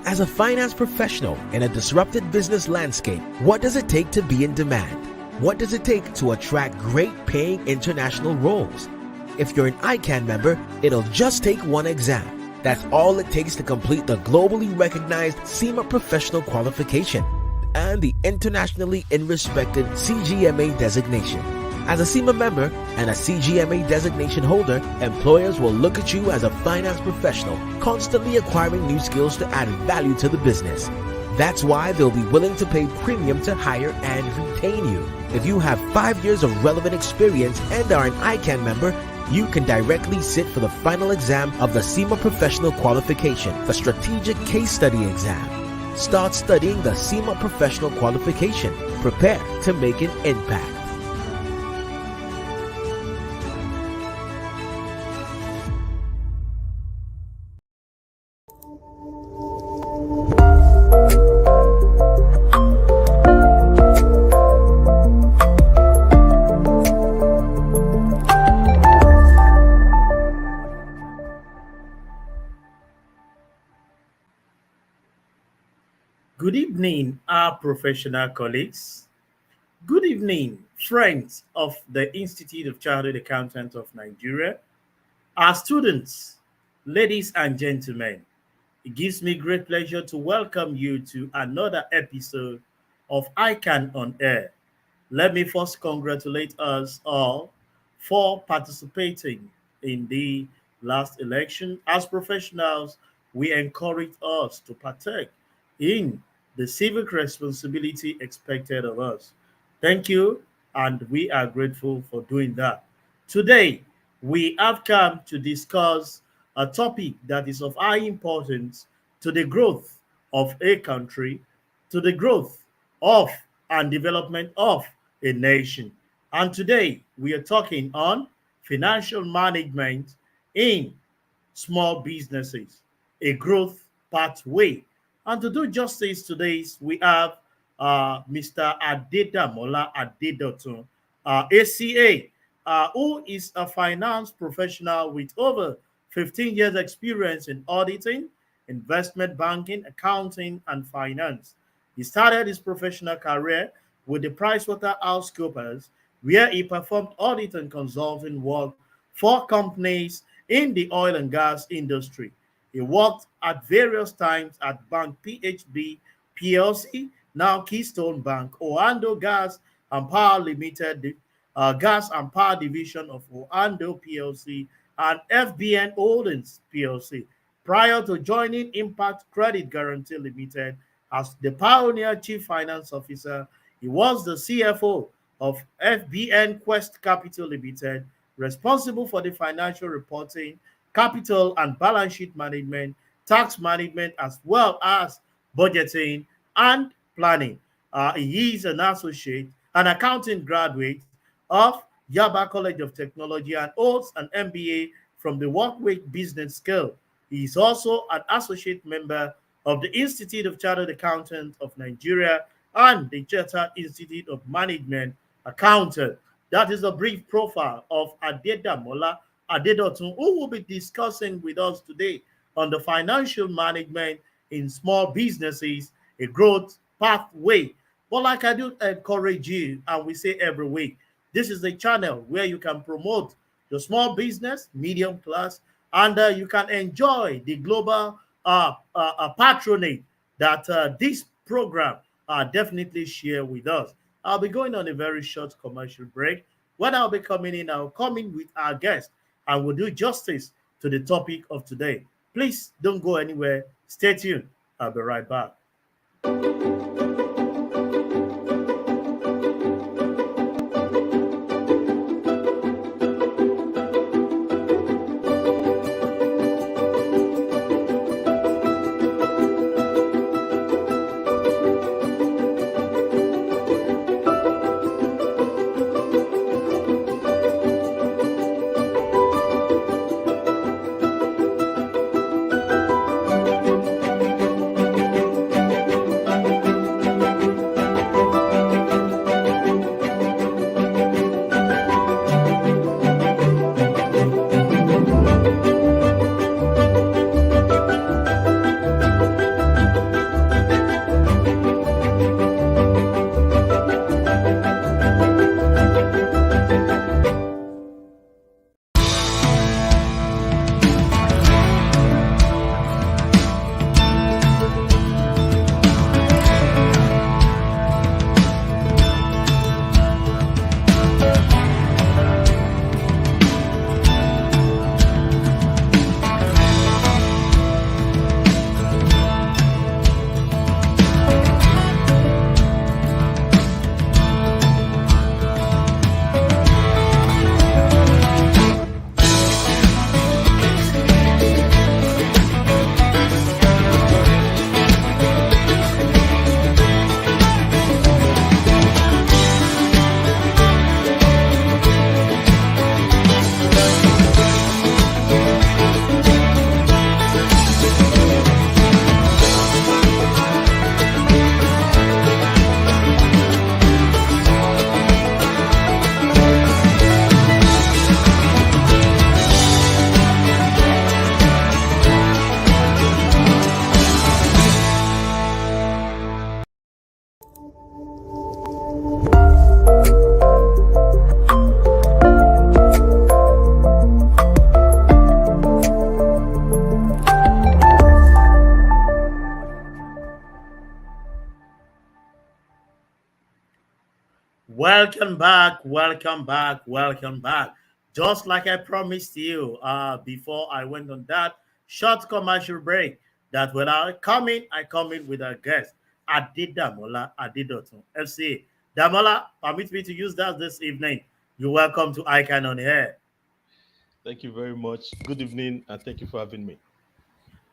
As a finance professional in a disrupted business landscape, what does it take to be in demand? What does it take to attract great paying international roles? If you're an ICAN member, it'll just take one exam. That's all it takes to complete the globally recognized SEMA professional qualification and the internationally respected CGMA designation. As a SEMA member and a CGMA designation holder, employers will look at you as a finance professional, constantly acquiring new skills to add value to the business. That's why they'll be willing to pay premium to hire and retain you. If you have 5 years of relevant experience and are an ICAN member, you can directly sit for the final exam of the SEMA Professional Qualification, the Strategic Case Study exam. Start studying the SEMA Professional Qualification. Prepare to make an impact. Good evening, our professional colleagues. Good evening, friends of the Institute of Chartered Accountants of Nigeria, our students, ladies and gentlemen. It gives me great pleasure to welcome you to another episode of ICAN on Air. Let me first congratulate us all for participating in the last election. As professionals, we encourage us to partake in the civic responsibility expected of us. Thank you, and we are grateful for doing that. Today, we have come to discuss a topic that is of high importance to the growth of a country, to the growth of and development of a nation. And today, we are talking on financial management in small businesses, a growth pathway. And to do justice to this, we have Mr. Adedamola Adedotun, ACA, who is a finance professional with over 15 years experience in auditing, investment banking, accounting, and finance. He started his professional career with the PricewaterhouseCoopers, where he performed audit and consulting work for companies in the oil and gas industry. He worked at various times at Bank PHB PLC, now Keystone Bank, Oando Gas and Power Limited, Gas and Power Division of Oando PLC, and FBN Holdings PLC. Prior to joining Impact Credit Guarantee Limited as the Pioneer Chief Finance Officer, he was the CFO of FBN Quest Capital Limited, responsible for the financial reporting, capital and balance sheet management, tax management, as well as budgeting and planning. He is an associate, an accounting graduate of Yaba College of Technology and holds an MBA from the Workway Business School. He is also an associate member of the Institute of Chartered Accountants of Nigeria and the Chartered Institute of Management Accountant. That is a brief profile of Adedamola Adedotun, who will be discussing with us today on the financial management in small businesses, a growth pathway. But like I do encourage you, and we say every week, this is the channel where you can promote your small business, medium class, and you can enjoy the global patronage that this program definitely share with us. I'll be going on a very short commercial break. When I'll be coming in, I'll come in with our guest and we'll do justice to the topic of today. Please don't go anywhere. Stay tuned. I'll be right back. Welcome back, welcome back, welcome back. Just like I promised you before I went on that short commercial break, that when I come in with a guest. Damola Adidotun, FCA. Damola, permit me to use that this evening. You're welcome to ICAN on air. Thank you very much. Good evening, and thank you for having me.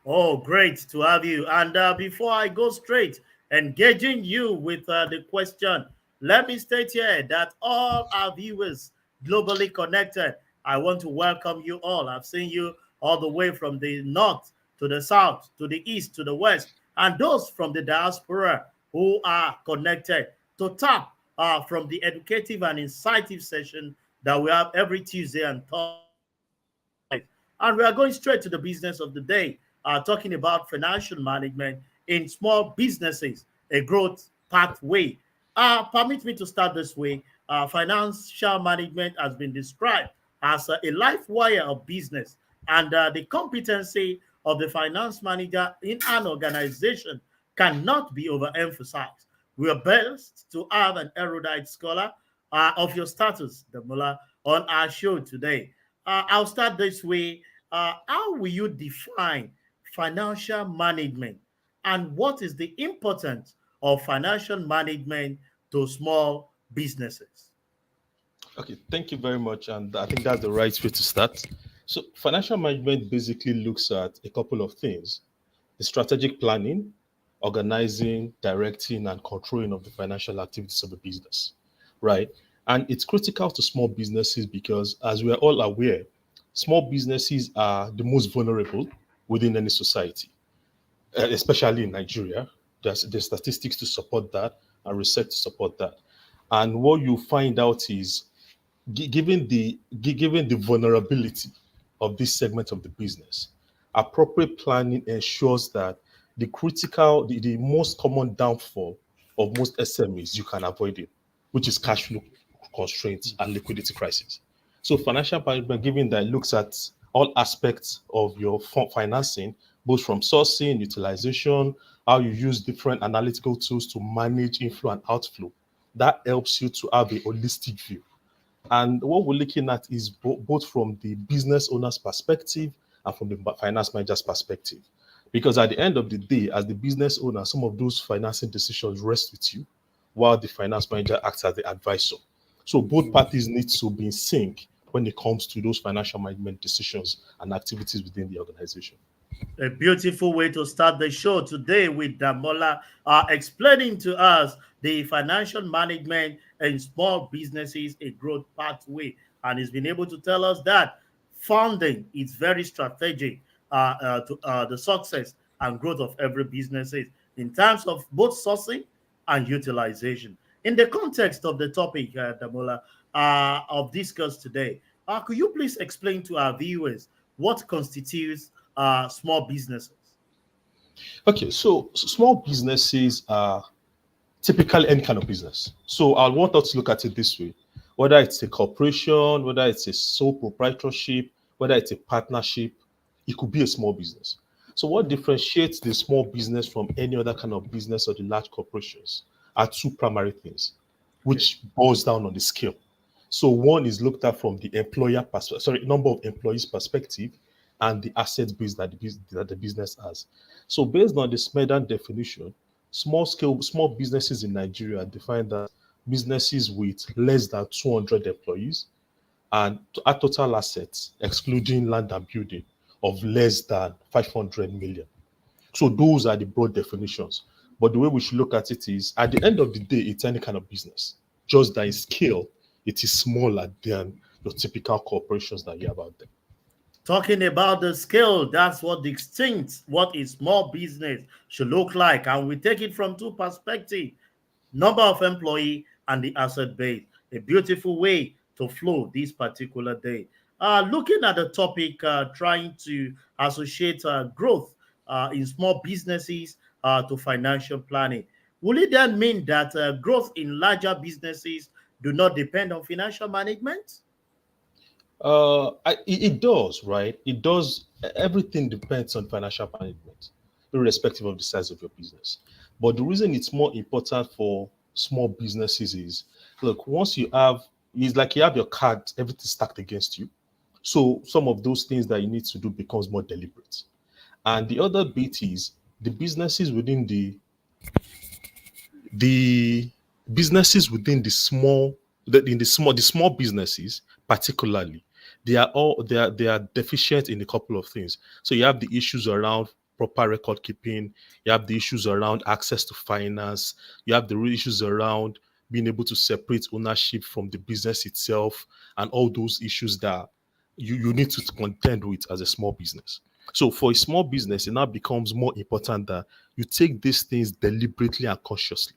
Oh, great to have you. And before I go straight, engaging you with the question, let me state here that all our viewers globally connected, I want to welcome you all. I've seen you all the way from the north to the south, to the east, to the west, and those from the diaspora who are connected to tap from the educative and insightful session that we have every Tuesday and Thursday on this place. And we are going straight to the business of the day, talking about financial management in small businesses, a growth pathway. Permit me to start this way. Financial management has been described as a life wire of business, and the competency of the finance manager in an organization cannot be overemphasized. We are blessed to have an erudite scholar of your status, Damola, on our show today. I'll start this way. How will you define financial management, and what is the importance of financial management to small businesses? Okay, thank you very much. And I think that's the right way to start. So, financial management basically looks at a couple of things: the strategic planning, organizing, directing, and controlling of the financial activities of a business, right? And it's critical to small businesses because, as we are all aware, small businesses are the most vulnerable within any society, especially in Nigeria. There's statistics to support that and research to support that. And what you find out is, given the vulnerability of this segment of the business, appropriate planning ensures that the most common downfall of most SMEs, you can avoid it, which is cash flow constraints and liquidity crisis. So financial management, given that it looks at all aspects of your financing, both from sourcing, utilization, how you use different analytical tools to manage inflow and outflow, that helps you to have a holistic view. And what we're looking at is both from the business owner's perspective and from the finance manager's perspective. Because at the end of the day, as the business owner, some of those financing decisions rest with you, while the finance manager acts as the advisor. So both parties need to be in sync when it comes to those financial management decisions and activities within the organization. A beautiful way to start the show today with Damola explaining to us the financial management in small businesses, a growth pathway. And he's been able to tell us that funding is very strategic to the success and growth of every business in terms of both sourcing and utilization. In the context of the topic, Damola, of discuss today, could you please explain to our viewers what constitutes small businesses? Okay, so small businesses are typically any kind of business. So I want us to look at it this way: whether it's a corporation, whether it's a sole proprietorship, whether it's a partnership, it could be a small business. So what differentiates the small business from any other kind of business or the large corporations are two primary things, Okay. which boils down on the scale. So one is looked at from the employer perspective, sorry, number of employees perspective, and the asset base that the business has. So based on the SMEDAN definition, small businesses in Nigeria define that businesses with less than 200 employees and a total assets, excluding land and building, of less than 500 million. So those are the broad definitions. But the way we should look at it is, at the end of the day, it's any kind of business. Just that in scale, it is smaller than your typical corporations that you have out there. Talking about the scale, that's what distinct what a small business should look like. And we take it from two perspectives: number of employee and the asset base. A beautiful way to flow this particular day. Looking at the topic, trying to associate growth in small businesses to financial planning. Will it then mean that growth in larger businesses do not depend on financial management? It does, right? It does. Everything depends on financial management, irrespective of the size of your business. But the reason it's more important for small businesses is, look, once you have, it's like you have your card, everything stacked against you. So some of those things that you need to do becomes more deliberate. And the other bit is the businesses within the businesses within the small businesses particularly, they are deficient in a couple of things. So you have the issues around proper record keeping, you have the issues around access to finance, you have the real issues around being able to separate ownership from the business itself, and all those issues that you need to contend with as a small business. So for a small business, it now becomes more important that you take these things deliberately and consciously.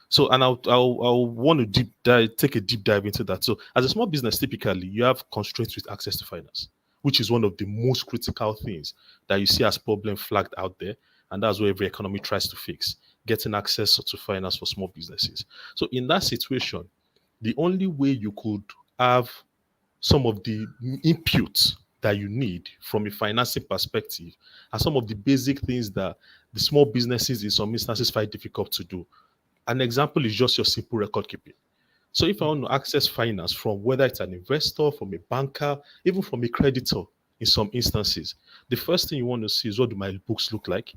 So, and I'll want to take a deep dive into that. So, as a small business, typically you have constraints with access to finance, which is one of the most critical things that you see as problem flagged out there, and that's what every economy tries to fix: getting access to finance for small businesses. So, in that situation, the only way you could have some of the inputs that you need from a financing perspective are some of the basic things that the small businesses in some instances find difficult to do. An example is just your simple record keeping. So if I want to access finance from whether it's an investor, from a banker, even from a creditor, in some instances, the first thing you want to see is, what do my books look like?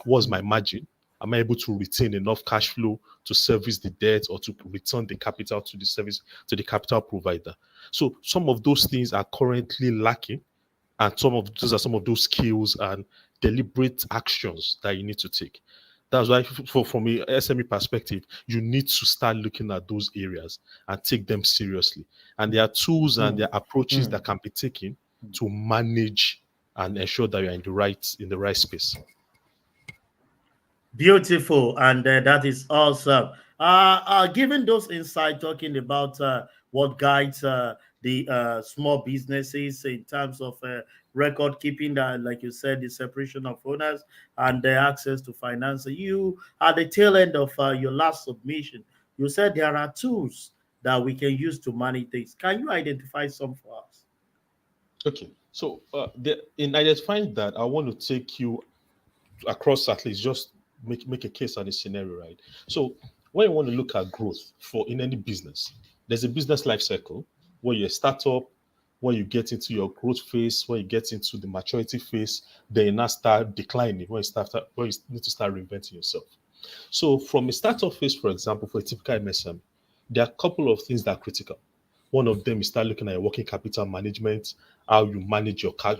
What's my margin? Am I able to retain enough cash flow to service the debt or to return the capital to the service to the capital provider? So some of those things are currently lacking, and some of those are some of those skills and deliberate actions that you need to take. That's why, from a SME perspective, you need to start looking at those areas and take them seriously. And there are tools and there are approaches that can be taken to manage and ensure that you're in the right space. Beautiful, and that is awesome. Given those insights, talking about what guides the small businesses in terms of record keeping, that, like you said, the separation of owners and the access to finance. You at the tail end of your last submission, you said there are tools that we can use to manage this. Can you identify some for us? Okay, so in identifying that, I want to take you across, at least just make a case and a scenario, right? So when you want to look at growth for in any business, there's a business life cycle where you start up, when you get into your growth phase, when you get into the maturity phase, then you now start declining when you need to start reinventing yourself. So from a startup phase, for example, for a typical MSM, there are a couple of things that are critical. One of them is start looking at your working capital management, how you manage your cash.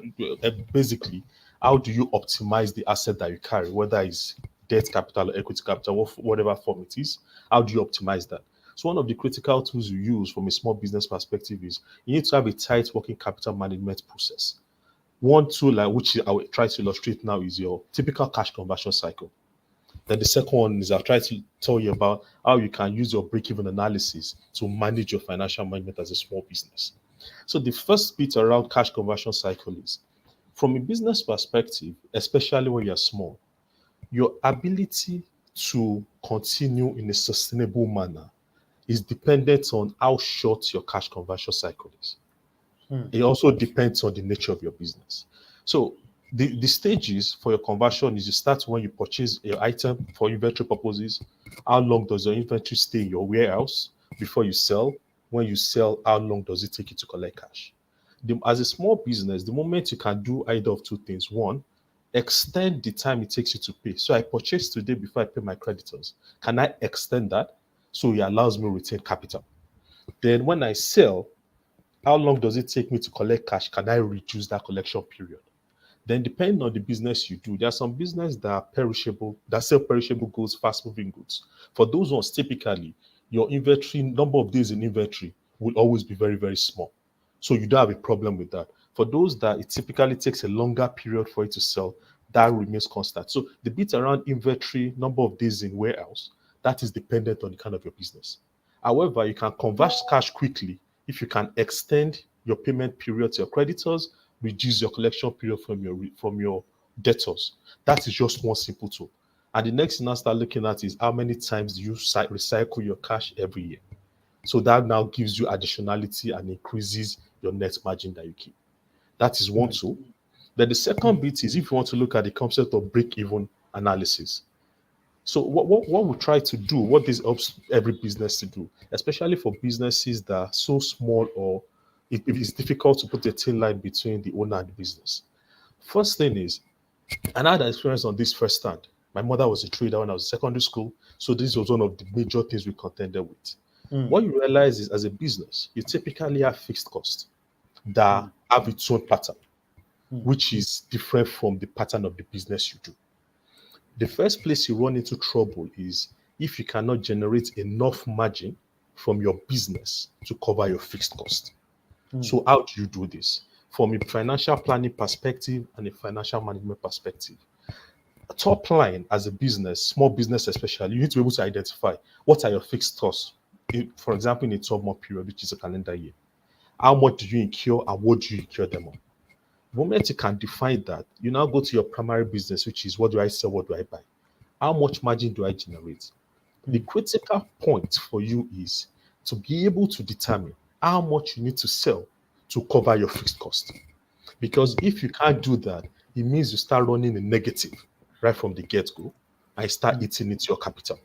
Basically, how do you optimize the asset that you carry, whether it's debt capital or equity capital, whatever form it is. How do you optimize that? So one of the critical tools you use from a small business perspective is you need to have a tight working capital management process. One tool, which I will try to illustrate now, is your typical cash conversion cycle. Then the second one is I'll try to tell you about how you can use your break-even analysis to manage your financial management as a small business. So the first bit around cash conversion cycle is, from a business perspective, especially when you're small, your ability to continue in a sustainable manner is dependent on how short your cash conversion cycle is. It also depends on the nature of your business. So the stages for your conversion is, you start when you purchase your item for inventory purposes. How long does your inventory stay in your warehouse before you sell? When you sell, how long does it take you to collect cash? As a small business, the moment you can do either of two things: one, extend the time it takes you to pay. So I purchase today before I pay my creditors. Can I extend that so it allows me to retain capital? Then when I sell, how long does it take me to collect cash? Can I reduce that collection period? Then, depending on the business you do, there are some business that are perishable, that sell perishable goods, fast moving goods. For those ones, typically, your inventory, number of days in inventory will always be very, very small. So you don't have a problem with that. For those that it typically takes a longer period for it to sell, that remains constant. So the bit around inventory, number of days in warehouse, that is dependent on the kind of your business. However, you can convert cash quickly if you can extend your payment period to your creditors, reduce your collection period from your debtors. That is just one simple tool. And the next thing I start looking at is, how many times do you recycle your cash every year? So that now gives you additionality and increases your net margin that you keep. That is one tool. Then the second bit is, if you want to look at the concept of break-even analysis. So what we try to do, what this helps every business to do, especially for businesses that are so small or it is difficult to put a thin line between the owner and the business. First thing is, and I had experience on this firsthand. My mother was a trader when I was in secondary school, so this was one of the major things we contended with. Mm, What you realize is, as a business, you typically have fixed costs that mm, have its own pattern, mm, which is different from the pattern of the business you do. The first place you run into trouble is if you cannot generate enough margin from your business to cover your fixed cost. mm, So, how do you do this? From a financial planning perspective and a financial management perspective, top line as a business, small business especially, you need to be able to identify what are your fixed costs. For example, in a 12-month period, which is a calendar year, how much do you incur and what do you incur them on? The moment you can define that, you now go to your primary business, which is what do I sell, what do I buy? How much margin do I generate? The mm, critical point for you is to be able to determine how much you need to sell to cover your fixed cost. Because if you can't do that, it means you start running a negative right from the get-go and start mm, eating into your capital.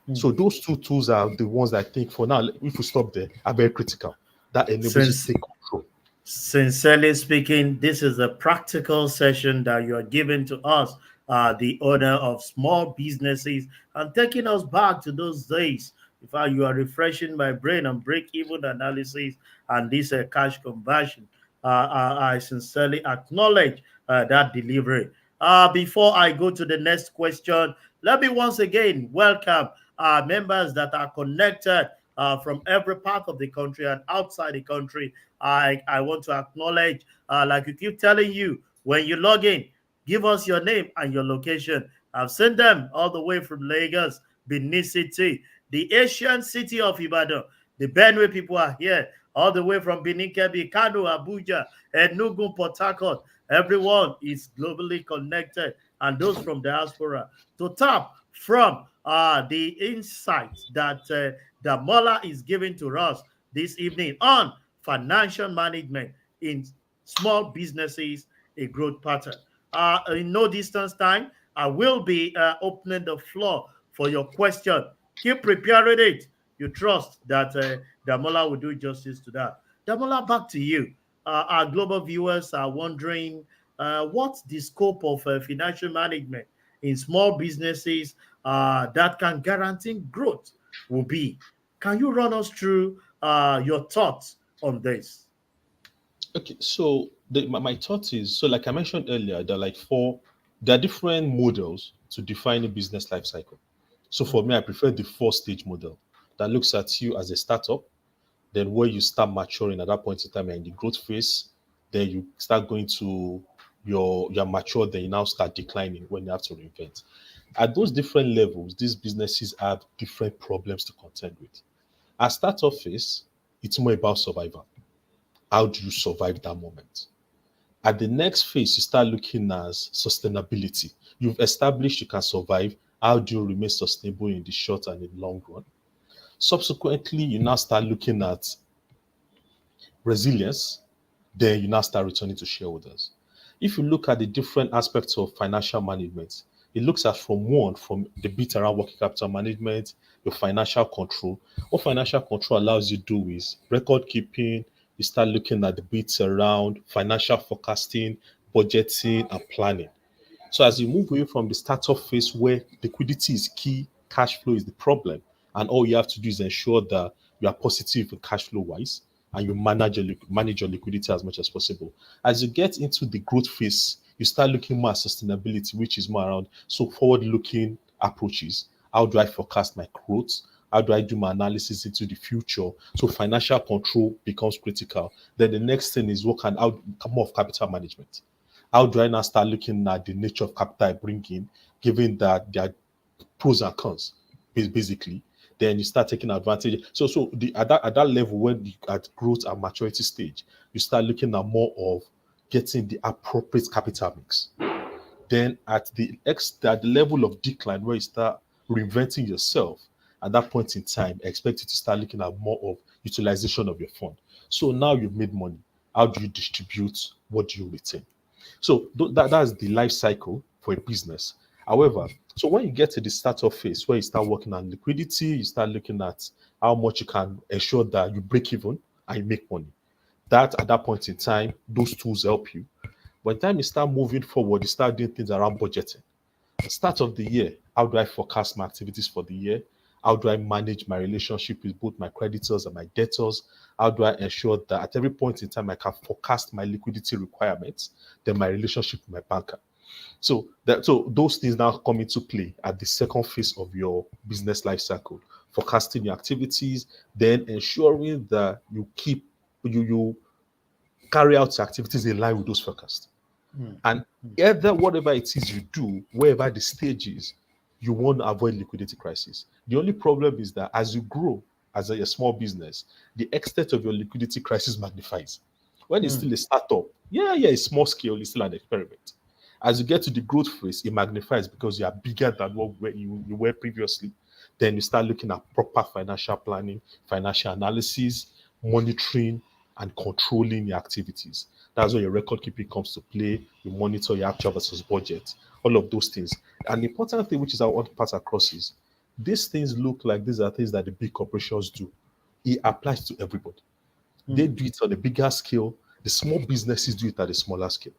mm. So those two tools are the ones I think for now, if we stop there, are very critical. That enables you to Since take control. Sincerely speaking, this is a practical session that you are giving to us, the owner of small businesses, and taking us back to those days. In fact, you are refreshing my brain on break-even analysis and this cash conversion. I sincerely acknowledge that delivery. Before I go to the next question, let me once again welcome members that are connected from every part of the country and outside the country. I want to acknowledge, like we keep telling you, when you log in, give us your name and your location. I've sent them all the way from Lagos, Benin City, the Asian city of Ibadan. The Benue people are here, all the way from Benin, Kebbi, Kano, Abuja, Enugu, Port Harcourt. Everyone is globally connected, and those from diaspora to tap from the insights that Mola is giving to us this evening on financial management in small businesses, a growth pattern. In no distance time, I will be opening the floor for your question. Keep preparing it. You trust that Damola will do justice to that. Damola, back to you. Our global viewers are wondering what's the scope of financial management in small businesses that can guarantee growth will be. Can you run us through your thoughts on this? Okay, so my thought is, so like I mentioned earlier, there are different models to define a business life cycle. So for Mm, me, I prefer the four-stage model that looks at you as a startup, then where you start maturing at that point in time, you're in the growth phase, then you start going to you're mature, then you now start declining when you have to reinvent. At those different levels, these businesses have different problems to contend with. At startup phase, it's more about survival. How do you survive that moment? At the next phase, you start looking at sustainability. You've established you can survive. How do you remain sustainable in the short and in the long run? Subsequently, you now start looking at resilience. Then you now start returning to shareholders. If you look at the different aspects of financial management, it looks at from the bit around working capital management, your financial control. What financial control allows you to do is record keeping. You start looking at the bits around financial forecasting, budgeting, and planning. So as you move away from the startup phase where liquidity is key, cash flow is the problem, and all you have to do is ensure that you are positive in cash flow wise and you manage your liquidity as much as possible. As you get into the growth phase, you start looking more at sustainability, which is more around so forward-looking approaches. How do I forecast my growth? How do I do my analysis into the future? So financial control becomes critical. Then the next thing is what can out more of capital management. How do I now start looking at the nature of capital I bring in, given that there are pros and cons, basically? Then you start taking advantage. At that level, when you at growth and maturity stage, you start looking at more of getting the appropriate capital mix. Then at the level of decline where you start reinventing yourself, at that point in time, expect you to start looking at more of utilization of your fund. So now you've made money. How do you distribute? What do you retain? So that's the life cycle for a business. However, so when you get to the startup phase where you start working on liquidity, you start looking at how much you can ensure that you break even and you make money. That at that point in time, those tools help you. By the time you start moving forward, you start doing things around budgeting. The start of the year, how do I forecast my activities for the year? How do I manage my relationship with both my creditors and my debtors? How do I ensure that at every point in time I can forecast my liquidity requirements, then my relationship with my banker? So those things now come into play at the second phase of your business life cycle, forecasting your activities, then ensuring that you carry out your activities in line with those forecasts. Mm. And either whatever it is you do, wherever the stage is, you want to avoid liquidity crisis. The only problem is that as you grow as a small business, the extent of your liquidity crisis magnifies. When it's Mm. still a startup, yeah, it's small scale, it's still an experiment. As you get to the growth phase, it magnifies because you are bigger than what you were previously. Then you start looking at proper financial planning, financial analysis, monitoring, and controlling your activities. That's where your record keeping comes to play. You monitor your actual versus budget, all of those things. And the important thing, which is I want to pass across, is these things look like these are things that the big corporations do. It applies to everybody. They Mm. do it on a bigger scale. The small businesses do it at a smaller scale.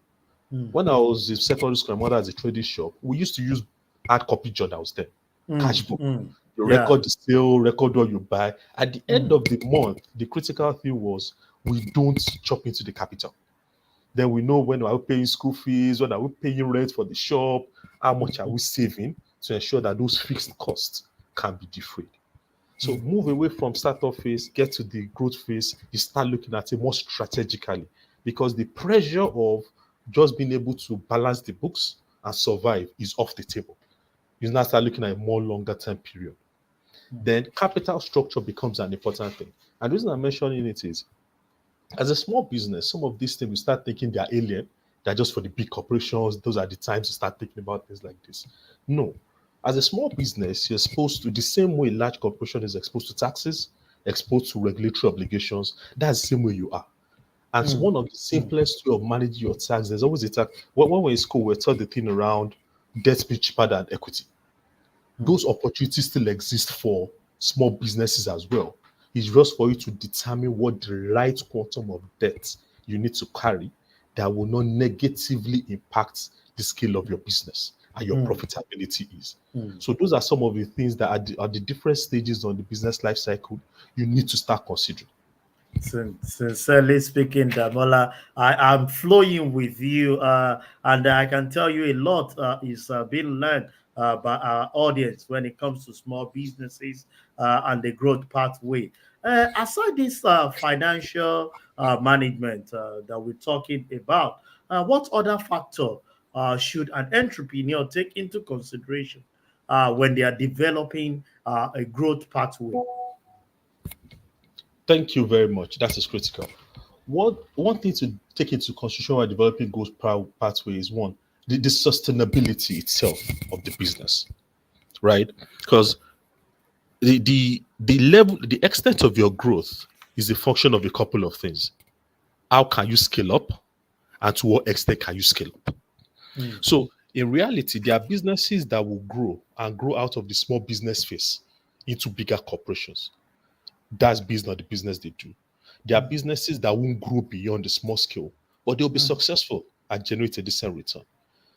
Mm. When I was in secondary school, my mother has a trading shop. We used to use hard copy journals then, cash Mm. book. Mm. You Yeah. record the sale, record what you buy. At the end Mm. of the month, the critical thing was we don't chop into the capital. Then we know when are we paying school fees, when are we paying rent for the shop, how much are we saving to ensure that those fixed costs can be defrayed. So move away from startup phase, get to the growth phase, you start looking at it more strategically because the pressure of just being able to balance the books and survive is off the table. You now start looking at a more longer term period. Then capital structure becomes an important thing. And the reason I'm mentioning it is as a small business, some of these things you start thinking they're alien, they're just for the big corporations. Those are the times you start thinking about things like this. No. As a small business, you're supposed to, the same way large corporation is exposed to taxes, exposed to regulatory obligations, that's the same way you are. And so Mm. one of the Mm. simplest way of managing your tax, there's always a tax. When we're in school, we're taught the thing around debt being cheaper than equity. Mm. Those opportunities still exist for small businesses as well. It's just for you to determine what the right quantum of debt you need to carry that will not negatively impact the scale of your business and your Mm. profitability is. Mm. So those are some of the things that at the different stages on the business life cycle you need to start considering. Sincerely speaking, Damola, I am flowing with you, and I can tell you a lot is being learned by our audience when it comes to small businesses and the growth pathway. Aside this financial management that we're talking about, what other factor should an entrepreneur take into consideration when they are developing a growth pathway? Thank you very much. That is critical. One thing to take into consideration while developing growth pathway is one, the sustainability itself of the business, right? Because the level, the extent of your growth is a function of a couple of things. How can you scale up, and to what extent can you scale up? Mm. So in reality, there are businesses that will grow and grow out of the small business phase into bigger corporations. That's based on the business they do. There are businesses that won't grow beyond the small scale, but they'll be Mm. successful and generate a decent return.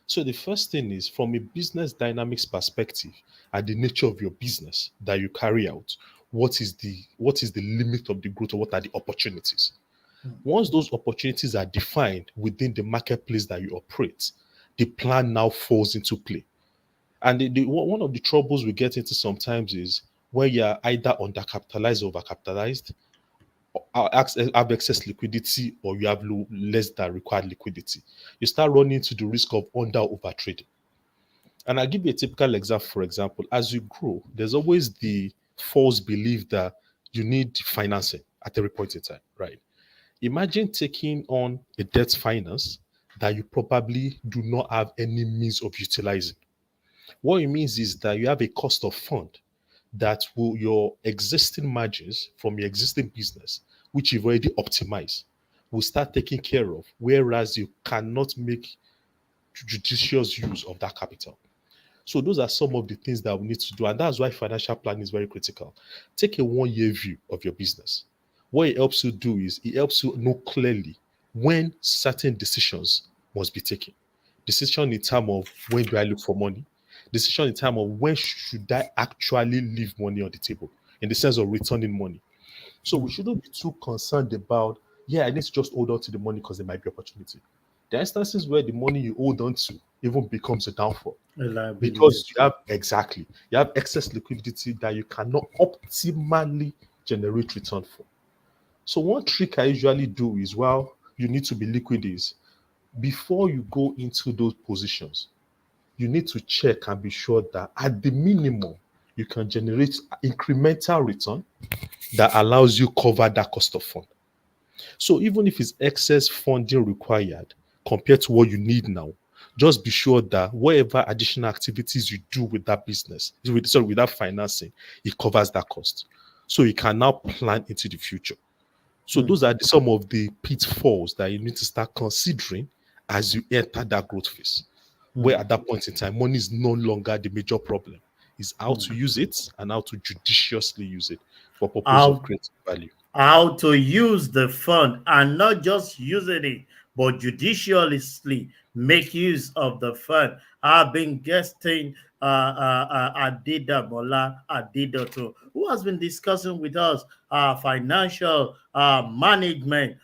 So the first thing is from a business dynamics perspective and the nature of your business that you carry out, what is the limit of the growth or what are the opportunities? Once those opportunities are defined within the marketplace that you operate, the plan now falls into play. And one of the troubles we get into sometimes is where you're either undercapitalized or overcapitalized, or have excess liquidity, or you have less than required liquidity. You start running into the risk of under or over trading. And I'll give you a typical example. For example, as you grow, there's always the false belief that you need financing at every point in time, right? Imagine taking on a debt finance that you probably do not have any means of utilizing. What it means is that you have a cost of fund that will your existing margins from your existing business, which you've already optimized, will start taking care of, whereas you cannot make judicious use of that capital. So those are some of the things that we need to do. And that's why financial planning is very critical. Take a 1 year view of your business. What it helps you do is it helps you know clearly when certain decisions must be taken. Decision in terms of when do I look for money? Decision in terms of when should I actually leave money on the table in the sense of returning money. So we shouldn't be too concerned about, yeah, I need to just hold on to the money because there might be opportunity. There are instances where the money you hold on to even becomes a downfall A liability. because you have excess liquidity that you cannot optimally generate return for. So one trick I usually do is, well, you need to be liquid is before you go into those positions, you need to check and be sure that at the minimum you can generate incremental return that allows you cover that cost of fund. So even if it's excess funding required compared to what you need now, just be sure that whatever additional activities you do with that business, with that financing, it covers that cost. So you can now plan into the future. So those are some of the pitfalls that you need to start considering as you enter that growth phase. Where at that point in time, money is no longer the major problem. It's how to use it and how to judiciously use it for purpose of How creating value. how to use the fund and not just using it, but judiciously make use of the fund. I've been guesting Adida Mola Adidoto, who has been discussing with us financial management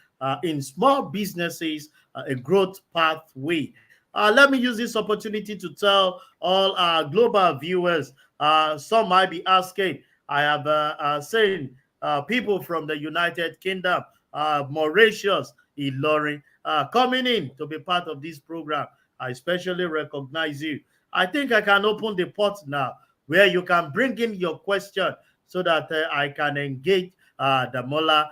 in small businesses, a growth pathway. Let me use this opportunity to tell all our global viewers. Some might be asking, I have seen people from the United Kingdom, Mauritius, Ilorin, coming in to be part of this program. I especially recognize you. I think I can open the pot now where you can bring in your question so that I can engage Damola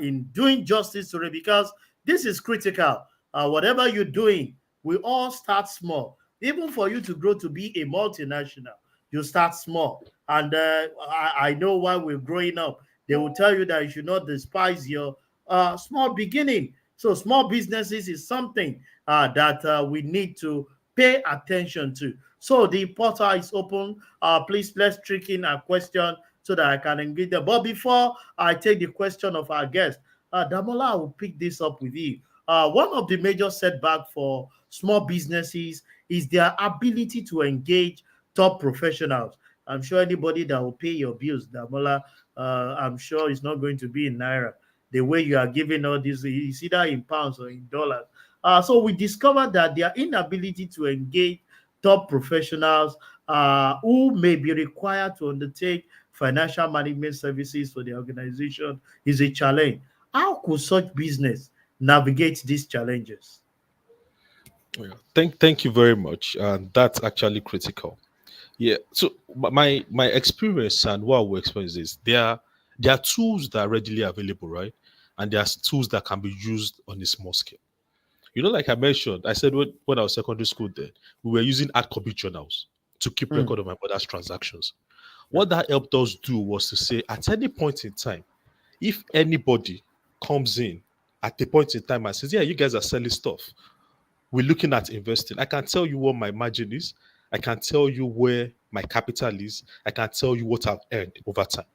in doing justice to it, because this is critical. Whatever you're doing, we all start small. Even for you to grow to be a multinational, you start small. And I know while we're growing up, they will tell you that you should not despise your small beginning. So small businesses is something that we need to pay attention to. So the portal is open. Please let's trick in a question so that I can engage them. But before I take the question of our guest, Damola, I will pick this up with you. One of the major setbacks for small businesses is their ability to engage top professionals. I'm sure anybody that will pay your bills, Damola, I'm sure it's not going to be in naira. The way you are giving all this is either in pounds or in dollars. So we discovered that their inability to engage top professionals who may be required to undertake financial management services for the organization is a challenge. How could such business navigate these challenges? Yeah. Thank you very much. And that's actually critical. Yeah. So my experience and what we experience is there are tools that are readily available, right? And there are tools that can be used on a small scale. Like I mentioned, I said when I was secondary school there, we were using hard copy journals to keep Hmm. record of my mother's transactions. Yeah. What that helped us do was to say at any point in time, if anybody comes in at a point in time and says, yeah, you guys are selling stuff, we're looking at investing. I can tell you what my margin is. I can tell you where my capital is. I can tell you what I've earned over time,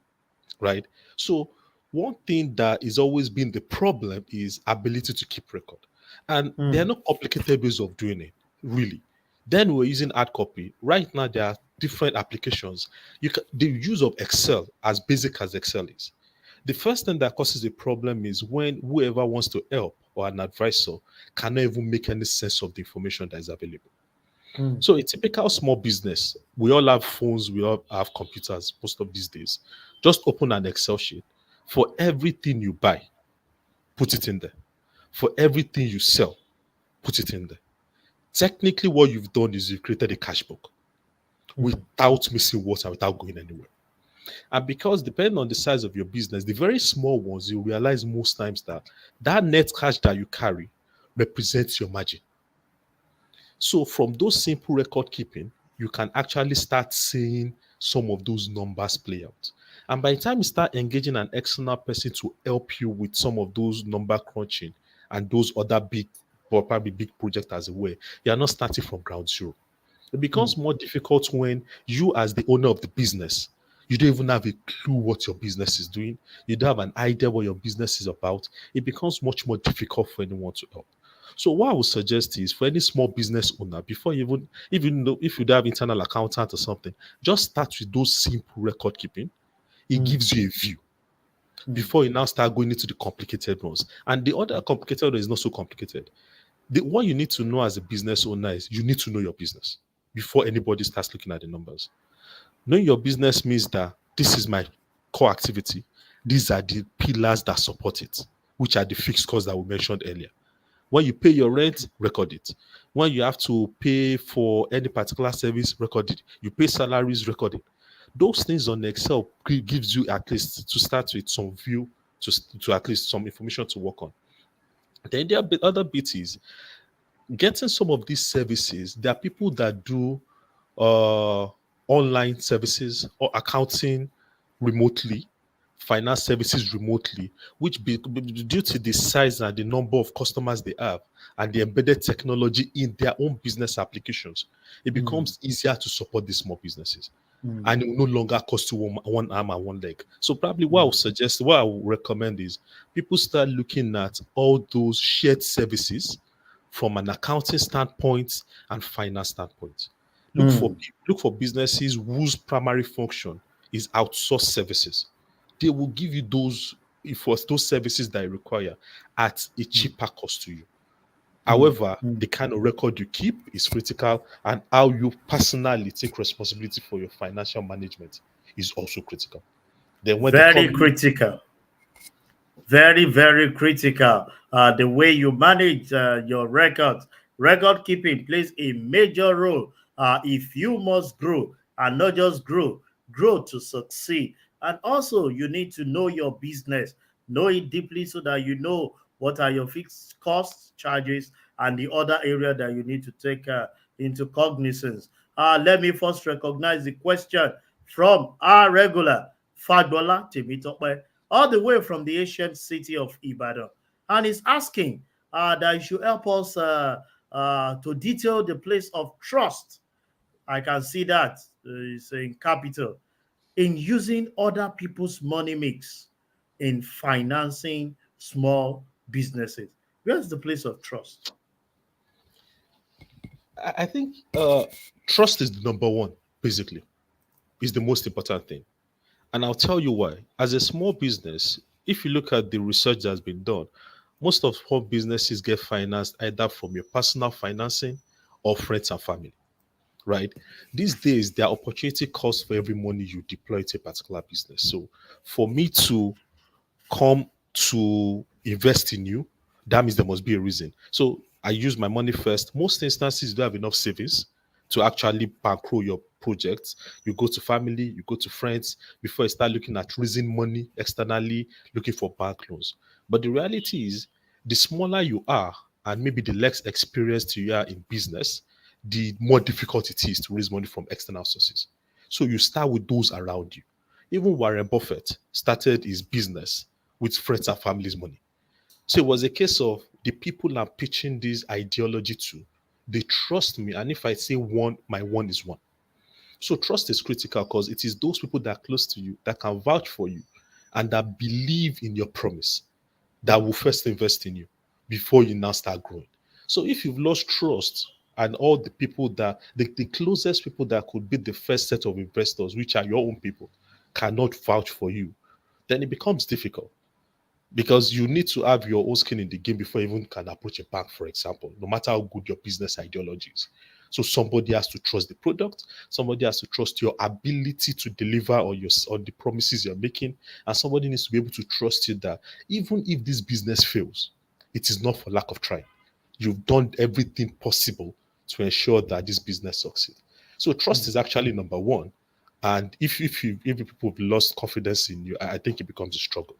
right? So one thing that is always been the problem is ability to keep record. And there are Hmm. no complicated ways of doing it, really. Then we're using hard copy. Right now, there are different applications. The use of Excel, as basic as Excel is. The first thing that causes a problem is when whoever wants to help or an advisor cannot even make any sense of the information that is available. Hmm. So a typical small business, we all have phones, we all have computers most of these days. Just open an Excel sheet. For everything you buy, put it in there. For everything you sell, put it in there. Technically, what you've done is you've created a cash book Hmm. without missing water, without going anywhere. And because depending on the size of your business, the very small ones, you realize most times that that net cash that you carry represents your margin. So from those simple record keeping, you can actually start seeing some of those numbers play out. And by the time you start engaging an external person to help you with some of those number crunching and those other big, or probably big projects as well, you are not starting from ground zero. It becomes more difficult when you, as the owner of the business, you don't even have a clue what your business is doing. You don't have an idea what your business is about. It becomes much more difficult for anyone to help. So what I would suggest is for any small business owner, before you even though if you don't have internal accountant or something, just start with those simple record keeping. It gives you a view before you now start going into the complicated ones. And the other complicated one is not so complicated. What you need to know as a business owner is you need to know your business before anybody starts looking at the numbers. Knowing your business means that this is my core activity. These are the pillars that support it, which are the fixed costs that we mentioned earlier. When you pay your rent, record it. When you have to pay for any particular service, record it. You pay salaries, record it. Those things on Excel gives you at least to start with some view to at least some information to work on. Then there are other bits is getting some of these services. There are people that do uh, online services or accounting remotely, finance services remotely, which due to the size and the number of customers they have and the embedded technology in their own business applications, it becomes easier to support these small businesses. And it will no longer cost you one arm and one leg. So probably what I would recommend is people start looking at all those shared services from an accounting standpoint and finance standpoint. Look for businesses whose primary function is outsourced services. They will give you those services that you require at a cheaper cost to you. However, the kind of record you keep is critical, and how you personally take responsibility for your financial management is also critical. Then when the Very company critical. Very, very critical. The way you manage your records, record keeping plays a major role. If you must grow and not just grow to succeed. And also, you need to know your business, know it deeply so that you know what are your fixed costs, charges, and the other area that you need to take into cognizance. Let me first recognize the question from our regular Fagbola Temitope, all the way from the ancient city of Ibadan. And he's asking that you should help us to detail the place of trust. I can see that it's in capital in using other people's money mix in financing small businesses. Where's the place of trust? I think trust is the number one, basically, is the most important thing. And I'll tell you why. As a small business, if you look at the research that's been done, most of small businesses get financed either from your personal financing or friends and family, right? These days, there are opportunity costs for every money you deploy to a particular business. So for me to come to invest in you, that means there must be a reason. So I use my money first. Most instances, you don't have enough savings to actually bankroll your projects. You go to family, you go to friends before you start looking at raising money externally, looking for bank loans. But the reality is, the smaller you are, and maybe the less experienced you are in business, the more difficult it is to raise money from external sources. So you start with those around you. Even Warren Buffett started his business with friends and family's money. So it was a case of the people I'm pitching this ideology to, they trust me. And if I say one, my one is one. So trust is critical because it is those people that are close to you that can vouch for you and that believe in your promise that will first invest in you before you now start growing. So if you've lost trust and all the people that the closest people that could be the first set of investors, which are your own people, cannot vouch for you, then it becomes difficult because you need to have your own skin in the game before you even can approach a bank, for example, no matter how good your business ideology is. So somebody has to trust the product, somebody has to trust your ability to deliver on the promises you're making, and somebody needs to be able to trust you that even if this business fails, it is not for lack of trying. You've done everything possible to ensure that this business succeeds. So trust is actually number one. And if people have lost confidence in you, I think it becomes a struggle.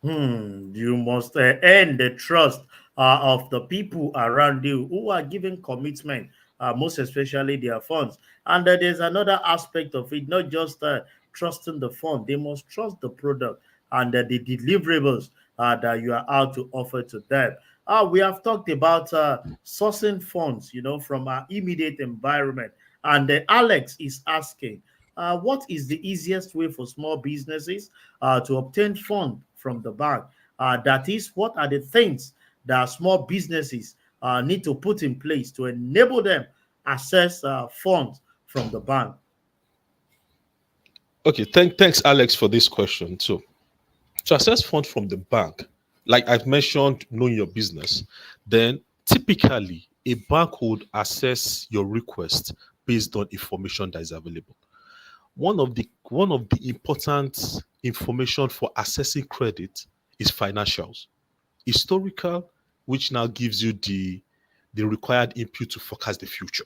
You must earn the trust of the people around you who are giving commitment, most especially their funds. And there's another aspect of it, not just trusting the fund, they must trust the product and the deliverables that you are out to offer to them. We have talked about sourcing funds, from our immediate environment. And Alex is asking, what is the easiest way for small businesses to obtain funds from the bank? That is, what are the things that small businesses need to put in place to enable them access funds from the bank? Okay, thanks, Alex, for this question. So, to access funds from the bank, like I've mentioned, knowing your business, then typically a bank would assess your request based on information that is available. One of the important information for assessing credit is financials, historical, which now gives you the required input to forecast the future.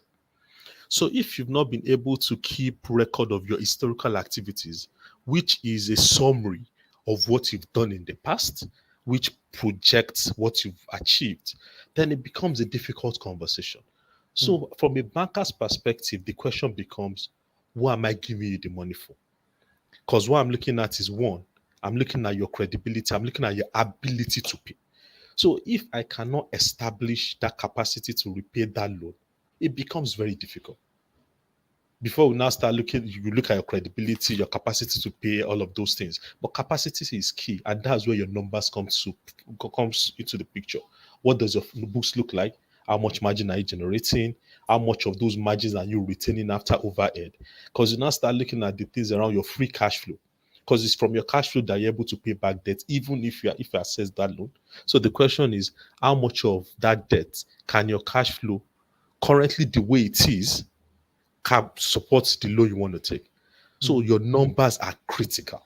So if you've not been able to keep record of your historical activities, which is a summary of what you've done in the past, which projects what you've achieved, then it becomes a difficult conversation. Mm, So from a banker's perspective, the question becomes, what am I giving you the money for? Because what I'm looking at is one, I'm looking at your credibility, I'm looking at your ability to pay. So if I cannot establish that capacity to repay that loan, it becomes very difficult. Before we now start looking, you look at your credibility, your capacity to pay, all of those things. But capacity is key, and that's where your numbers comes into the picture. What does your books look like? How much margin are you generating? How much of those margins are you retaining after overhead? Because you now start looking at the things around your free cash flow. Because it's from your cash flow that you're able to pay back debt, even if you assess that loan. So the question is, how much of that debt can your cash flow currently the way it is can support the loan you want to take. So mm, your numbers are critical.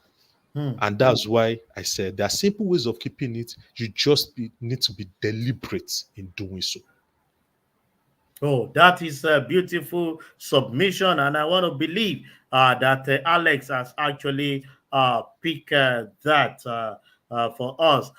mm. And that's why I said there are simple ways of keeping it. You just need to be deliberate in doing so. Oh, that is a beautiful submission, and I want to believe that Alex has actually picked that for us.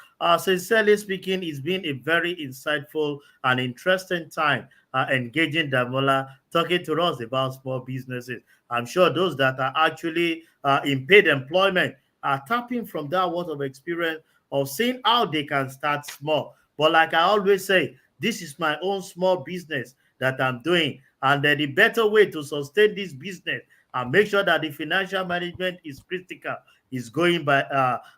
Sincerely speaking, it's been a very insightful and interesting time engaging Damola, talking to us about small businesses. I'm sure those that are actually in paid employment are tapping from that word of experience of seeing how they can start small. But like I always say, this is my own small business that I'm doing. And the better way to sustain this business and make sure that the financial management is critical is going by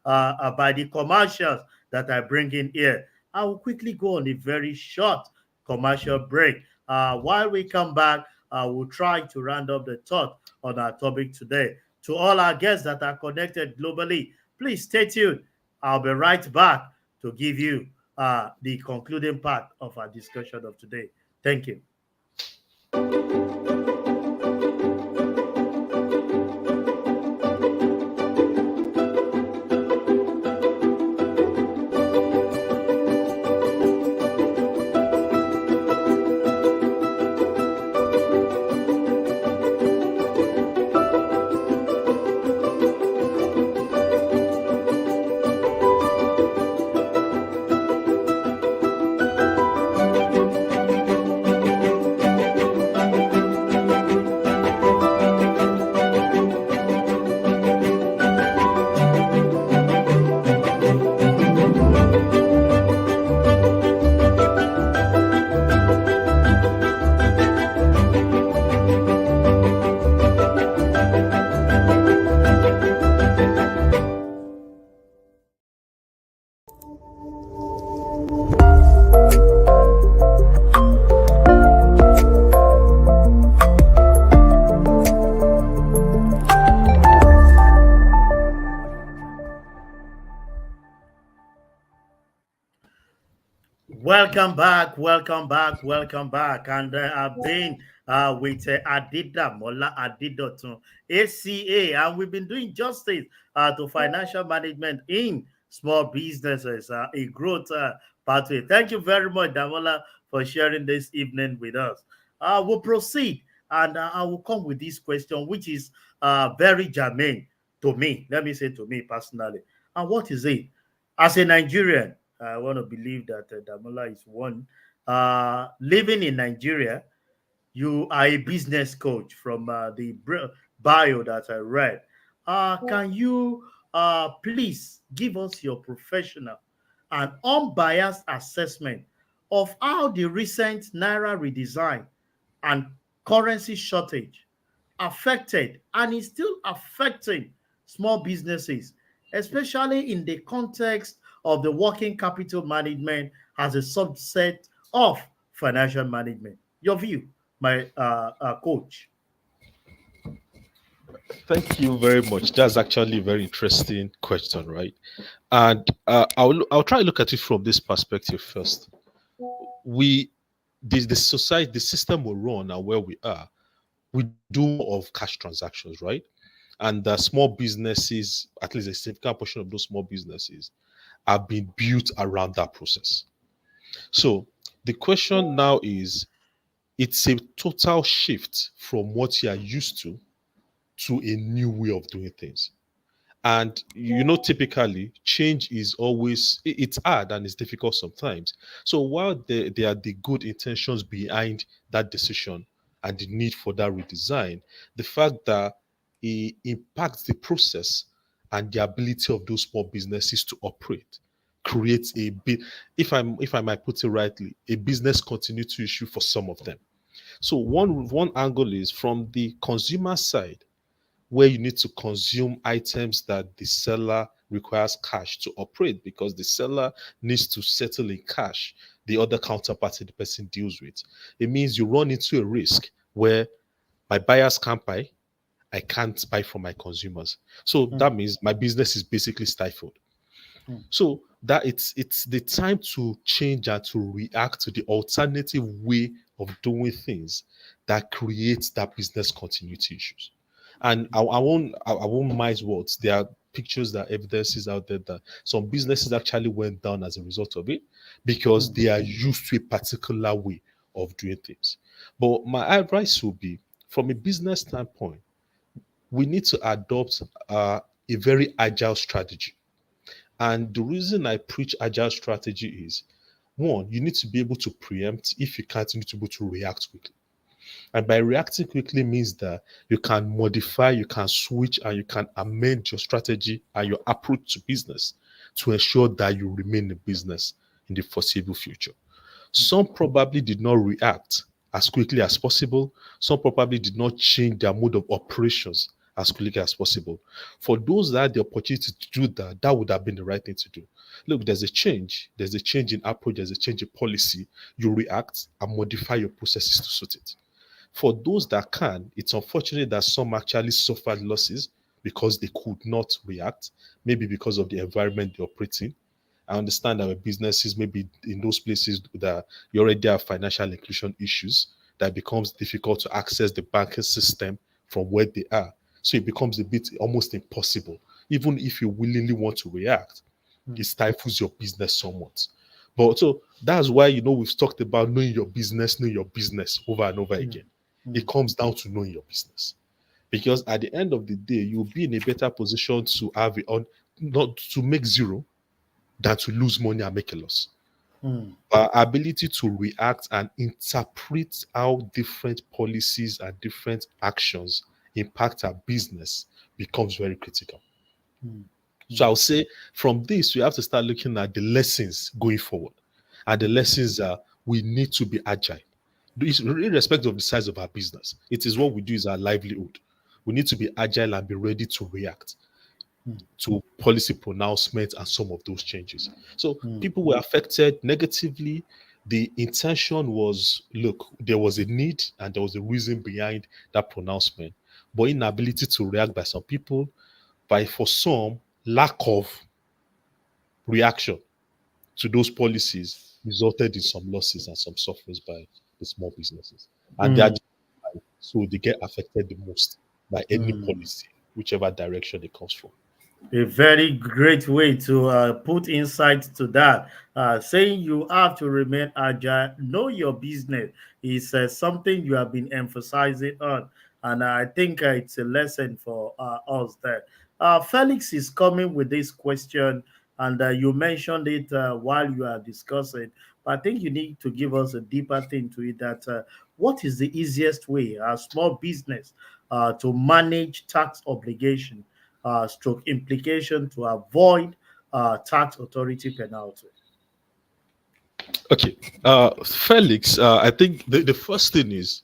the commercials that I bring in here. I will quickly go on a very short commercial break. While we come back, we'll try to round up the thought on our topic today. To all our guests that are connected globally, please stay tuned. I'll be right back to give you the concluding part of our discussion of today. Thank you. Welcome back, welcome back, welcome back. And I've been with Adida Mola Adidotun, ACA, and we've been doing justice to financial management in small businesses, a growth pathway. Thank you very much, Damola, for sharing this evening with us. We'll proceed, and I will come with this question, which is very germane to me. Let me say to me personally. And what is it? As a Nigerian, I want to believe that Damola is one. Living in Nigeria, you are a business coach from the bio that I read. Can you please give us your professional and unbiased assessment of how the recent Naira redesign and currency shortage affected and is still affecting small businesses, especially in the context of the working capital management as a subset of financial management? Your view, my coach. Thank you very much. That's actually a very interesting question, right? And I'll try to look at it from this perspective first. We the society, the system will run and where we are, we do more of cash transactions, right? And the small businesses, at least a significant portion of those small businesses, have been built around that process. So the question now is, it's a total shift from what you are used to a new way of doing things. And typically change is always it's hard and it's difficult sometimes. So while there are the good intentions behind that decision and the need for that redesign, the fact that it impacts the process and the ability of those small businesses to operate creates a bit, if I might put it rightly, a business continuity issue for some of them. So one angle is from the consumer side, where you need to consume items that the seller requires cash to operate, because the seller needs to settle in cash the other counterparty the person deals with. It means you run into a risk where my buyers can't buy, I can't buy from my consumers. So that means my business is basically stifled. So that it's the time to change and to react to the alternative way of doing things that creates that business continuity issues. And I won't mince words. There are pictures, that evidences out there that some businesses actually went down as a result of it, because they are used to a particular way of doing things. But my advice would be, from a business standpoint, we need to adopt a very agile strategy. And the reason I preach agile strategy is, one, you need to be able to preempt. If you can't, you need to be able to react quickly. And by reacting quickly means that you can modify, you can switch, and you can amend your strategy and your approach to business to ensure that you remain in business in the foreseeable future. Some probably did not react as quickly as possible. Some probably did not change their mode of operations as quickly as possible. For those that had the opportunity to do that, that would have been the right thing to do. Look, there's a change. There's a change in approach. There's a change in policy. You react and modify your processes to suit it. For those that can, it's unfortunate that some actually suffered losses because they could not react, maybe because of the environment they operate in. I understand that businesses, maybe in those places that you already have financial inclusion issues, that becomes difficult to access the banking system from where they are. So it becomes a bit almost impossible. Even if you willingly want to react, it stifles your business somewhat. But so that's why, we've talked about knowing your business over and over again. It comes down to knowing your business. Because at the end of the day, you'll be in a better position to have it on, not to make zero than to lose money and make a loss. Our ability to react and interpret how different policies and different actions impact our business becomes very critical. So I'll say from this, we have to start looking at the lessons going forward. And the lessons are, we need to be agile. Irrespective of the size of our business, it is what we do is our livelihood. We need to be agile and be ready to react to policy pronouncements and some of those changes. So people were affected negatively. The intention was, look, there was a need and there was a reason behind that pronouncement, but inability to react by some people, for some, lack of reaction to those policies resulted in some losses and some sufferings by the small businesses. And so they get affected the most by any policy, whichever direction it comes from. A very great way to put insight to that. Saying you have to remain agile, know your business is something you have been emphasizing on. And I think it's a lesson for us there. Felix is coming with this question, and you mentioned it while you are discussing. But I think you need to give us a deeper thing to it, that what is the easiest way, a small business, to manage tax obligation stroke implication to avoid tax authority penalty? Okay. Felix, I think the first thing is,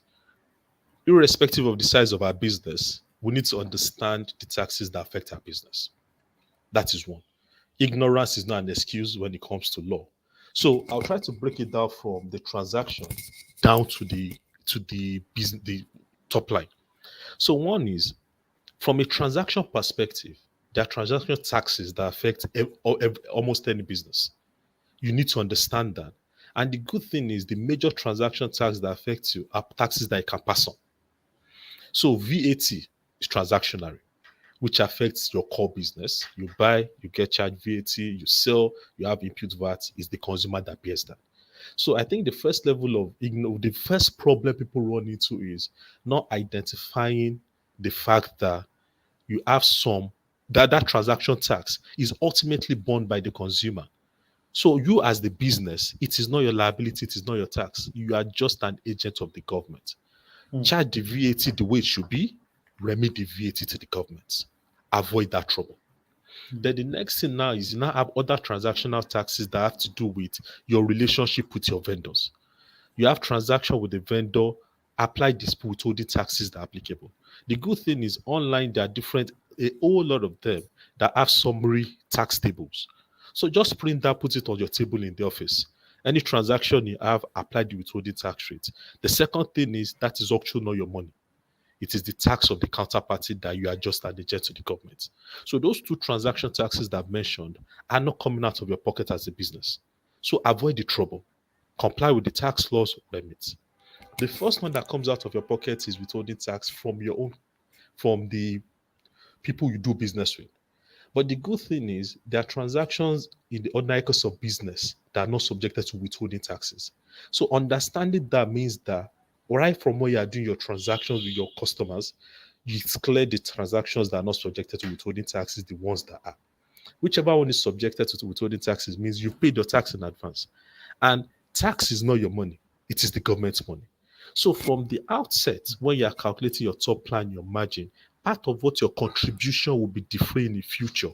Irrespective of the size of our business, we need to understand the taxes that affect our business. That is one. Ignorance is not an excuse when it comes to law. So I'll try to break it down from the transaction down to the business, the top line. So one is from a transaction perspective, there are transaction taxes that affect almost any business. You need to understand that. And the good thing is the major transaction tax that affect you are taxes that you can pass on. So VAT is transactionary, which affects your core business. You buy, you get charged VAT, you sell, you have input VAT, is the consumer that bears that. So I think the first level of the first problem people run into is not identifying the fact that you have some that transaction tax is ultimately borne by the consumer. So you as the business, it is not your liability, it is not your tax. You are just an agent of the government. Mm. Charge the VAT the way it should be, remit the VAT to the government. Avoid that trouble. Then the next thing now is you now have other transactional taxes that have to do with your relationship with your vendors. You have transaction with the vendor, apply dispute withholding taxes that are applicable. The good thing is online there are different, a whole lot of them that have summary tax tables. So just print that, put it on your table in the office. Any transaction you have, apply the withholding tax rate. The second thing is that is actually not your money. It is the tax of the counterparty that you are just an agent to the government. So those two transaction taxes that I've mentioned are not coming out of your pocket as a business. So avoid the trouble. Comply with the tax laws limits. The first one that comes out of your pocket is withholding tax from your own, from the people you do business with. But the good thing is there are transactions in the ordinary course of business that are not subjected to withholding taxes. So understanding that means that right from when you are doing your transactions with your customers, you clear the transactions that are not subjected to withholding taxes, the ones that are. Whichever one is subjected to withholding taxes means you've paid your tax in advance. And tax is not your money, it is the government's money. So from the outset, when you are calculating your top line, your margin, part of what your contribution will be defraying in the future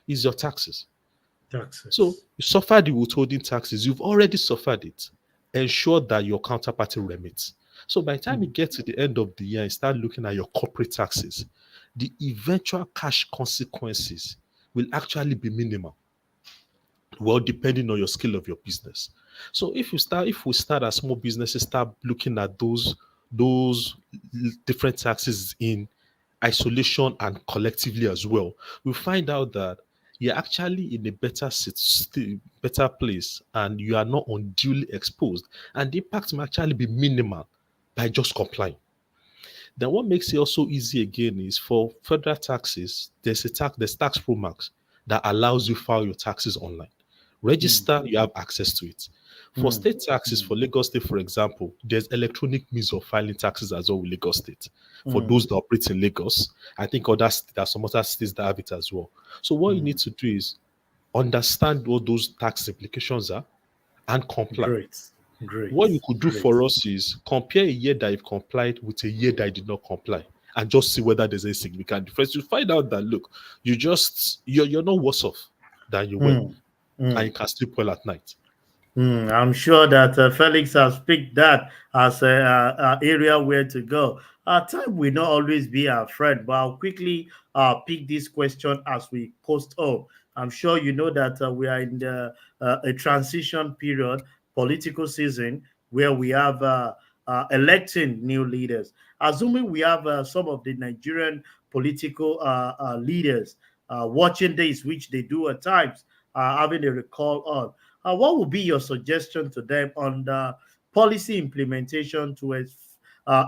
is your taxes. So Taxes. you suffer the withholding taxes, you've already suffered it. Ensure that your counterparty remits. So by the time you Mm. get to the end of the year and start looking at your corporate taxes, the eventual cash consequences will actually be minimal. Well, depending on your scale of your business. So if we start as small businesses, start looking at those different taxes in isolation and collectively as well, we find out that you're actually in a better place, and you are not unduly exposed, and the impact may actually be minimal by just complying. Then what makes it also easy again is for federal taxes, there's tax pro max that allows you file your taxes online. Mm. Register, you have access to it. For Mm. state taxes, Mm. for Lagos State, for example, there's electronic means of filing taxes as well with Lagos State. For Mm. those that operate in Lagos, I think there are some other states that have it as well. So what you Mm. need to do is understand what those tax implications are and comply. Great. What Great. you could do Great. for us is compare a year that you've complied with a year that you did not comply, and just see whether there's a significant difference. You find out that look, you're not worse off than you were, Mm. and Mm. you can sleep well at night. I'm sure that Felix has picked that as a area where to go. Time will not always be our friend, but I'll quickly pick this question as we post on. I'm sure you know that we are in a transition period, political season, where we have electing new leaders. Assuming we have some of the Nigerian political leaders watching this, which they do at times, having a recall on. What would be your suggestion to them on the policy implementation to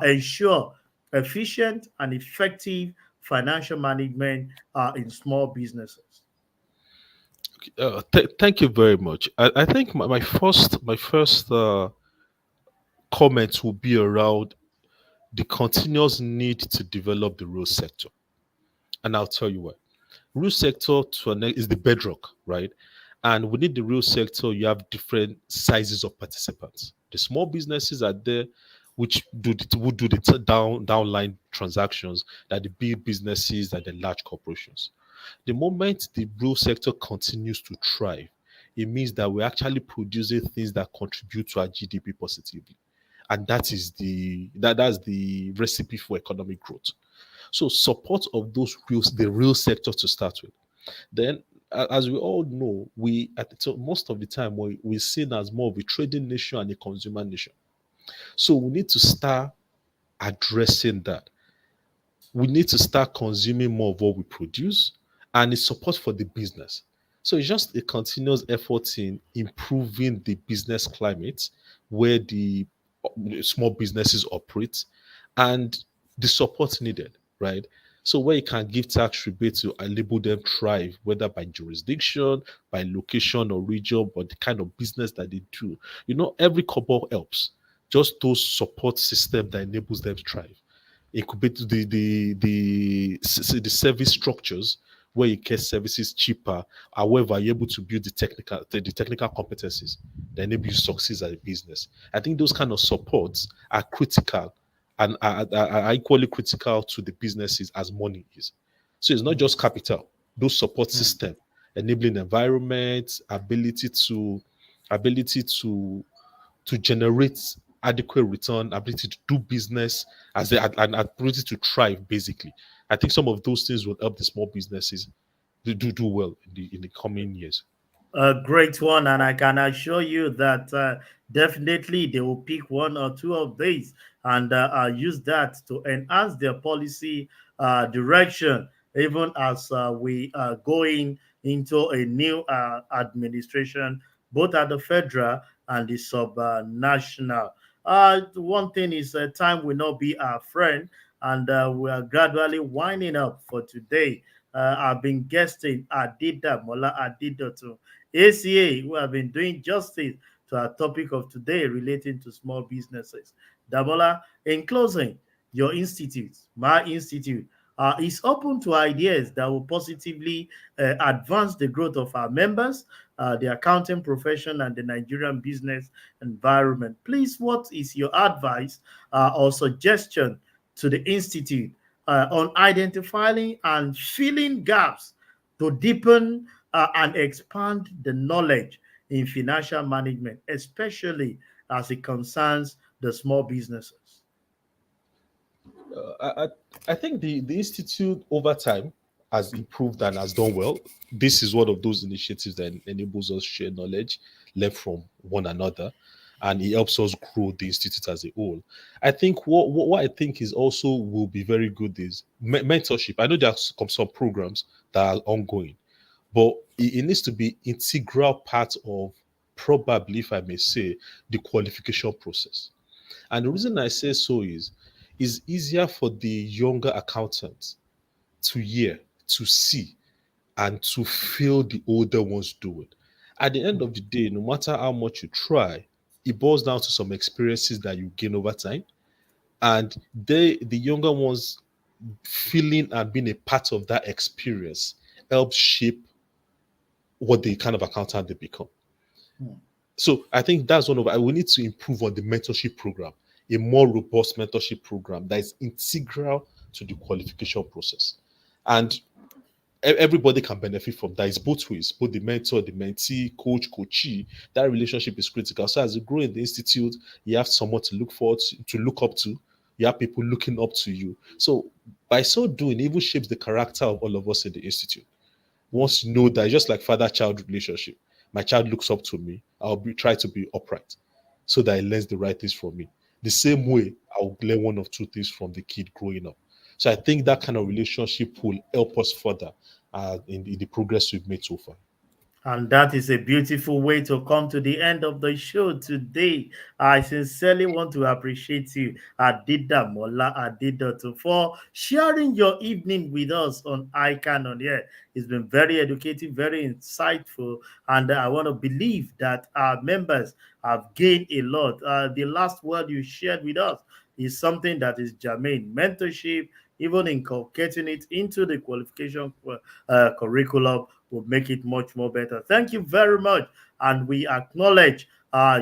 ensure efficient and effective financial management in small businesses? Thank you very much. I think my first comment will be around the continuous need to develop the rural sector, and I'll tell you why. Real sector is the bedrock, right? And within the real sector, you have different sizes of participants. The small businesses are there, which would do the downline transactions, that the big businesses and the large corporations. The moment the real sector continues to thrive, it means that we're actually producing things that contribute to our GDP positively. and that's the recipe for economic growth. So support of the real sector to start with. Then, as we all know, so most of the time we're seen as more of a trading nation and a consumer nation. So we need to start addressing that. We need to start consuming more of what we produce, and it's support for the business. So it's just a continuous effort in improving the business climate where the small businesses operate, and the support needed, right? So where you can give tax rebates to enable them thrive, whether by jurisdiction, by location or region, but the kind of business that they do. Every couple helps. Just those support system that enables them to thrive. Incubate the service structures where you get services cheaper. However, you're able to build the technical competencies that enable you to succeed as a business. I think those kind of supports are critical and are equally critical to the businesses as money is. So it's not just capital; those support system, enabling environment, ability to generate adequate return, ability to do business, an ability to thrive. Basically, I think some of those things will help the small businesses do well in the coming years. A great one, and I can assure you that definitely they will pick one or two of these and use that to enhance their policy direction, even as we are going into a new administration, both at the federal and the sub-national. One thing is time will not be our friend, and we are gradually winding up for today. I've been guesting Adida Mola Adida to ACA, who have been doing justice to our topic of today relating to small businesses. Damola, in closing, your institute, my institute, is open to ideas that will positively advance the growth of our members, the accounting profession, and the Nigerian business environment. Please, what is your advice or suggestion to the institute on identifying and filling gaps to deepen and expand the knowledge in financial management, especially as it concerns the small businesses? I think the institute over time has improved and has done well. This is one of those initiatives that enables us to share knowledge, learn from one another, and it helps us grow the institute as a whole. I think what I think is also will be very good is mentorship. I know there are some programs that are ongoing, but it needs to be integral part of, probably, if I may say, the qualification process. And the reason I say so is easier for the younger accountants to hear, to see, and to feel the older ones do it. At the end of the day, no matter how much you try, it boils down to some experiences that you gain over time. And the younger ones feeling and being a part of that experience helps shape what the kind of accountant they become. So I think that's one of we need to improve on the mentorship program, a more robust mentorship program that is integral to the qualification process. And everybody can benefit from that. It's both ways, both the mentor, the mentee, coachee. That relationship is critical. So as you grow in the institute, you have someone to look forward to look up to. You have people looking up to you. So by so doing, it even shapes the character of all of us in the institute. Once you know that, just like father-child relationship, my child looks up to me, try to be upright so that he learns the right things from me. The same way, I'll learn one or two things from the kid growing up. So I think that kind of relationship will help us further in the progress we've made so far. And that is a beautiful way to come to the end of the show today. I sincerely want to appreciate you, Adida Mola Adida, for sharing your evening with us on ICAN on Air. It's been very educative, very insightful, and I want to believe that our members have gained a lot. The last word you shared with us is something that is germane. Mentorship, even inculcating it into the qualification curriculum, will make it much more better. Thank you very much. And we acknowledge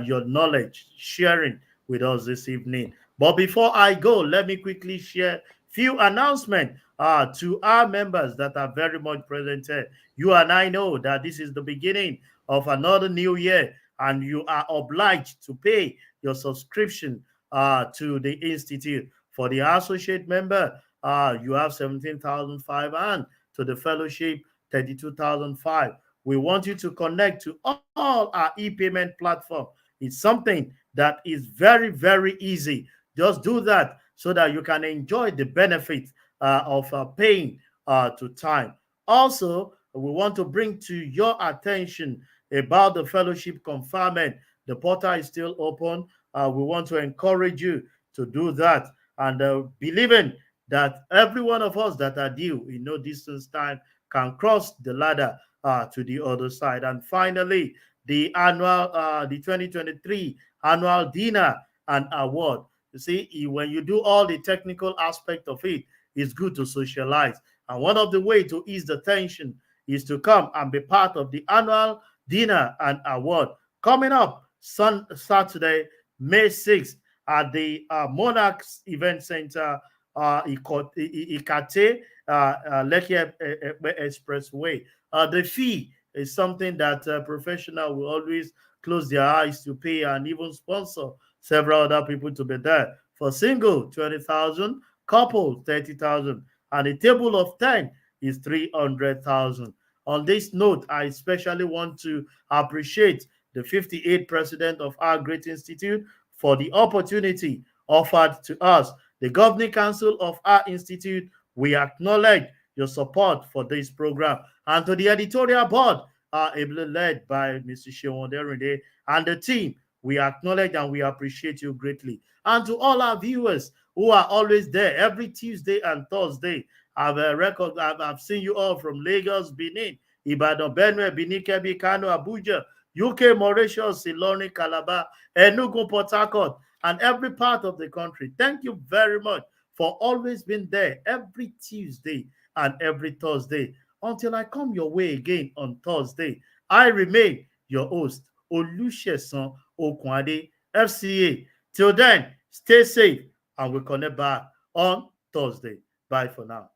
your knowledge sharing with us this evening. But before I go, let me quickly share few announcements to our members that are very much present here. You and I know that this is the beginning of another new year, and you are obliged to pay your subscription to the institute. For the associate member, you have 17,500, and to the fellowship, 32,500. We want you to connect to all our e-payment platform. It's something that is very, very easy. Just do that so that you can enjoy the benefit of paying to time. Also, we want to bring to your attention about the fellowship conferment. The portal is still open. We want to encourage you to do that, and believing that every one of us that are due in no distance time can cross the ladder to the other side. And finally, the 2023 annual dinner and award. You see, when you do all the technical aspect of it, it's good to socialize. And one of the way to ease the tension is to come and be part of the annual dinner and award coming up Saturday, May 6th at the Monarchs Event Center, Ikate, Lekki Expressway. The fee is something that professional will always close their eyes to pay and even sponsor several other people to be there. For single, 20,000, couple, 30,000, and a table of 10 is 300,000. On this note, I especially want to appreciate the 58th president of our great institute for the opportunity offered to us. The governing council of our institute, we acknowledge your support for this program. And to the editorial board, ably led by Mr. Shewonderinde and the team, we acknowledge and we appreciate you greatly. And to all our viewers who are always there every Tuesday and Thursday, I've seen you all from Lagos, Benin, Ibadan, Benue, Benin, Kebbi, Kano, Abuja, UK, Mauritius, Ilorin, Calabar, Enugu, Port Harcourt, and every part of the country. Thank you very much for always being there every Tuesday and every Thursday. Until I come your way again on Thursday, I remain your host, Olusesan Okunade, FCA. Till then, stay safe and we'll connect back on Thursday. Bye for now.